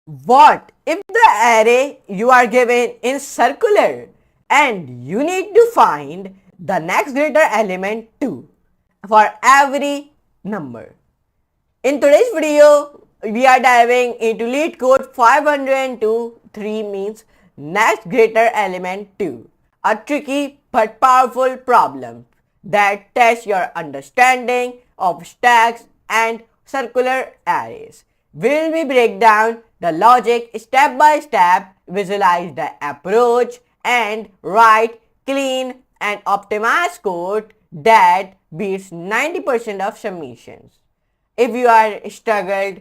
What if the array you are given is circular and you need to find the next greater element too for every number? In today's video, we are diving into LeetCode 502 3 means next greater element 2, a tricky but powerful problem that tests your understanding of stacks and circular arrays. Will we break down the logic step by step, visualize the approach, and write clean and optimized code that beats 90% of submissions? If you are struggled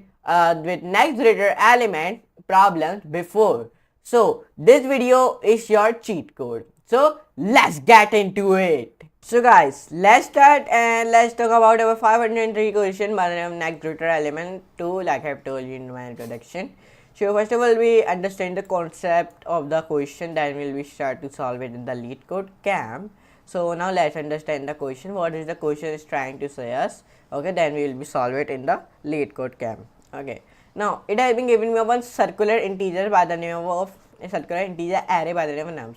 with next greater element problems before, so this video is your cheat code. So let's get into it. So guys, let's start and let's talk about our 503 question by the name of next greater element 2, like I've told you in my introduction. So first of all, we understand the concept of the question, then we'll be start to solve it in the LeetCode camp. So now let's understand the question. What is the question is trying to say us? Okay, then we will be solve it in the LeetCode camp. Okay, now it has been given me one circular integer by the name of a circular integer array by the name of nums.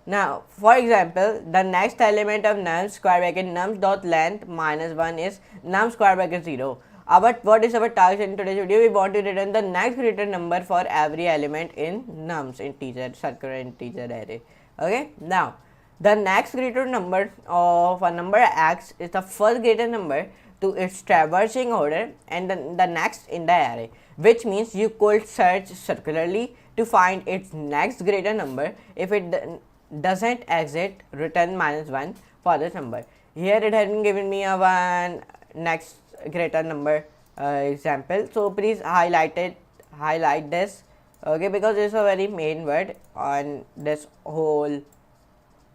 Now, for example, the next element of nums square bracket nums dot length minus 1 is nums square bracket 0. What is our task in today's video? We want to return the next greater number for every element in nums integer circular integer array. Okay, now the next greater number of a number x is the first greater number to its traversing order and the next in the array, which means you could search circularly to find its next greater number. If it doesn't exit, return minus 1 for this number. Here it has been given me a one next greater number example, so please highlight this, okay, because it's a very main word on this whole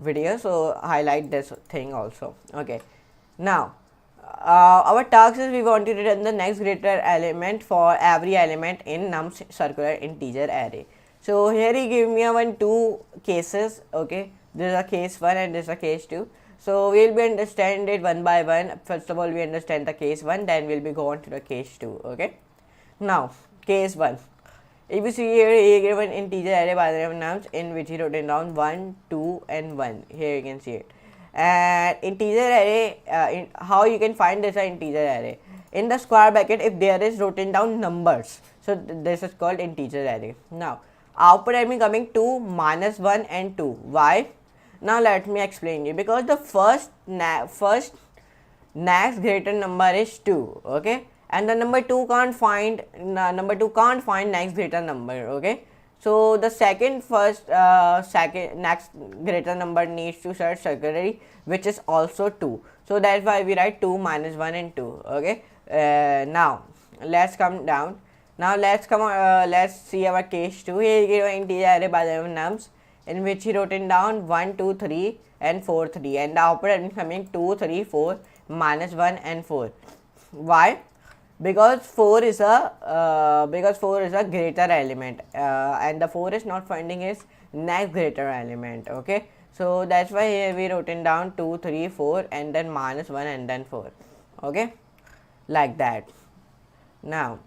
video, so highlight this thing also. Okay, now our task is we want to return the next greater element for every element in nums circular integer array. So here he give me a two cases. Okay, this is a case 1 and this is a case 2. So we will be understand it one by one. First of all, we understand the case 1, then we will be going to the case 2. Okay, now case 1. If you see here, he given integer array by the name of nums in which he wrote it down 1, 2 and 1. Here you can see it. And integer array, how you can find this integer array? In the square bracket, if there is written down numbers, so this is called integer array. Now output I mean coming 2, minus 1 and 2. Why? Now let me explain you. Because the first next greater number is 2. Okay, and the number 2 can't find next greater number. Okay, so the second next greater number needs to search circularly, which is also 2. So that's why we write 2, minus 1 and 2. Okay, now let's come down. Now let's see our case 2. Here he gave an integer array by the name of nums in which he wrote it down 1, 2, 3 and 4, 3, and the output is coming 2, 3, 4, minus 1 and 4. Why? Because 4 is a greater element, and the 4 is not finding its next greater element. Okay, so that's why here we wrote it down 2, 3, 4 and then minus 1 and then 4. Okay, like that. Now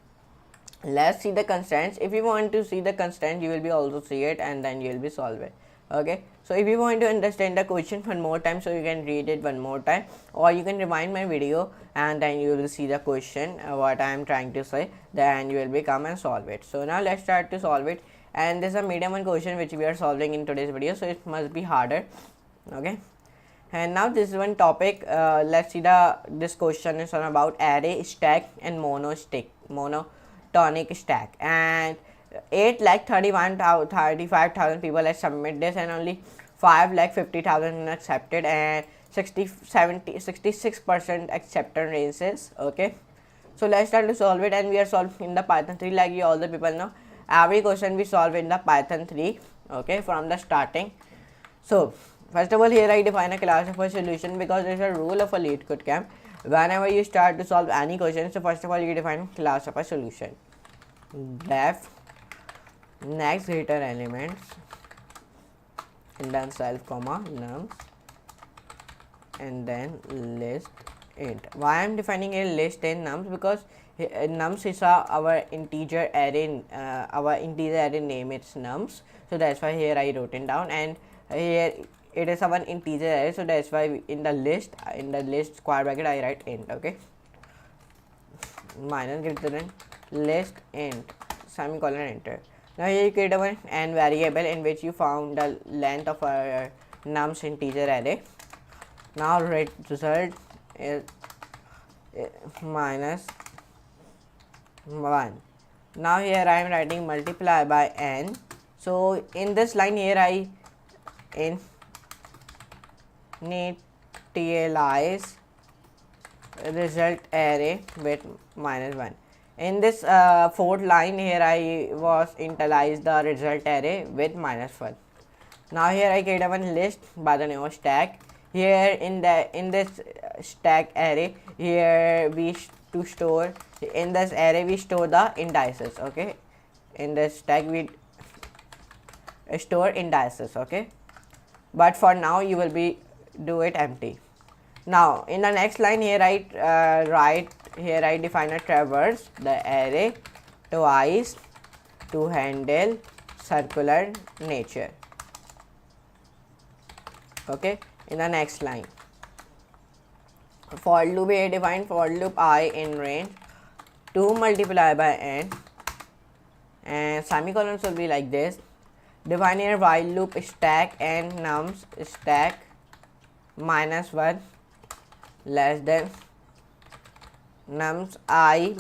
let's see the constants. If you want to see the constant, you will be also see it and then you will be solve it. Okay, so if you want to understand the question one more time, so you can read it one more time, or you can rewind my video and then you will see the question what I am trying to say, then you will be come and solve it. So now let's start to solve it, and this is a medium one question which we are solving in today's video, so it must be harder. Okay, and now this is one topic. Let's see this question is on about array stack and monotonic stack, and 8,35,000 people have submitted this, and only 5,50,000 accepted, and 66% acceptance rates. Okay, so let's start to solve it, and we are solving in the Python 3. Like you all the people know, every question we solve in the Python 3. Okay, from the starting. So first of all, here I define a class of a solution, because there is a rule of a LeetCode camp. Whenever you start to solve any question, so first of all you define class of a solution. Def next greater elements and then self comma nums and then list int. Why I am defining a list in nums? Because Nums is our integer array, name, it's nums, so that's why here I wrote it down, and here it is our integer array, so that's why in the list square bracket I write int. Okay, minus greater than list int semicolon enter. Now here you create an n variable in which you found the length of our nums integer array. Now result is minus 1. Now here I am writing multiply by n. So in this line here I initialize result array with minus 1. In this fourth line here I was initialize the result array with minus 1. Now here I create one list by the name of stack. Here in this stack array, here we store in this array we store the indices. Okay, in this stack we store indices. Okay, but for now you will be do it empty. Now in the next line here I define a traverse the array twice to handle circular nature. Okay, in the next line for loop we define for loop I in range 2 multiply by n, and semicolons will be like this. Define here while loop stack and nums stack minus 1 less than nums I,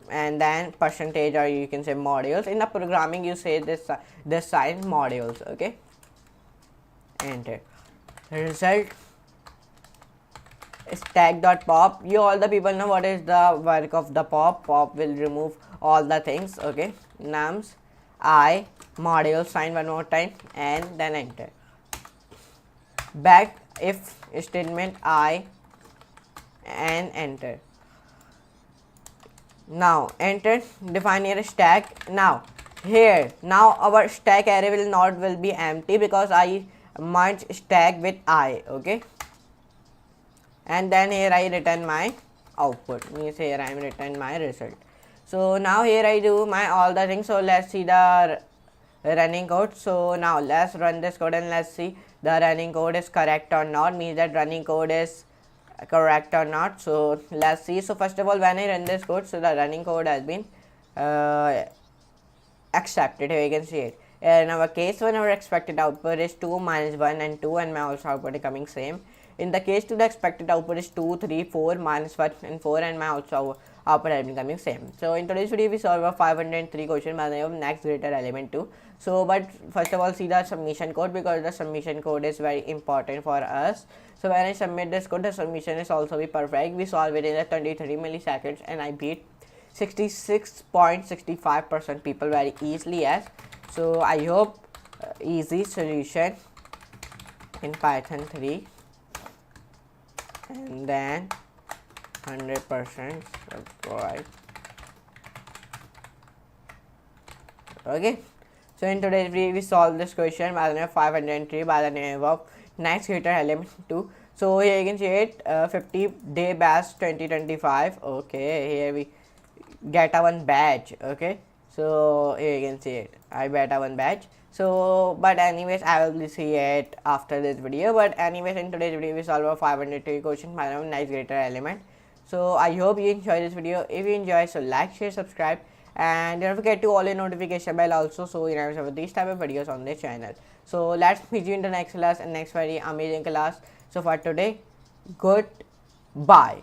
and then percentage, or you can say modules. In the programming you say this sign modules. Okay, enter. Result stack dot pop. You all the people know what is the work of the pop. Pop will remove all the things. Okay, nums I module sign one more time and then enter. Back if statement I and enter. Now enter. Define here stack. Now our stack array will be empty because I merge stack with I. Okay, and then here I return my output, means here I am return my result. So now here I do my all the things. So let's see the running code. So now let's run this code and let's see the running code is correct or not, means that running code is correct or not. So let's see. So first of all, when I run this code, so the running code has been accepted. Here you can see it. In our case 1, our expected output is 2 minus 1 and 2, and my also output is coming same. In the case 2, the expected output is 2, 3, 4, minus 1 and 4, and my also output has been coming same. So in today's video we solve a 503 question by the name of next greater element 2. So but first of all see the submission code, because the submission code is very important for us. So when I submit this code, the submission is also be perfect. We solve it in a 23 milliseconds and I beat 66.65% people very easily as. So I hope easy solution in Python 3, and then 100% right. Okay, so in today's video we solve this question by the name of 503 by the name of next greater element 2. So here you can see it, 50-day batch 2025. Okay, here we get a one badge. Okay, so here you can see it, I bet a one badge. So but anyways I will see it after this video. But anyways in today's video we solve a 503 question by the name of next greater element. So I hope you enjoy this video. If you enjoy, so like, share, subscribe, and don't forget to all your notification bell also, so you never have these type of videos on this channel. So let's meet you in the next class and next very amazing class. So for today, goodbye.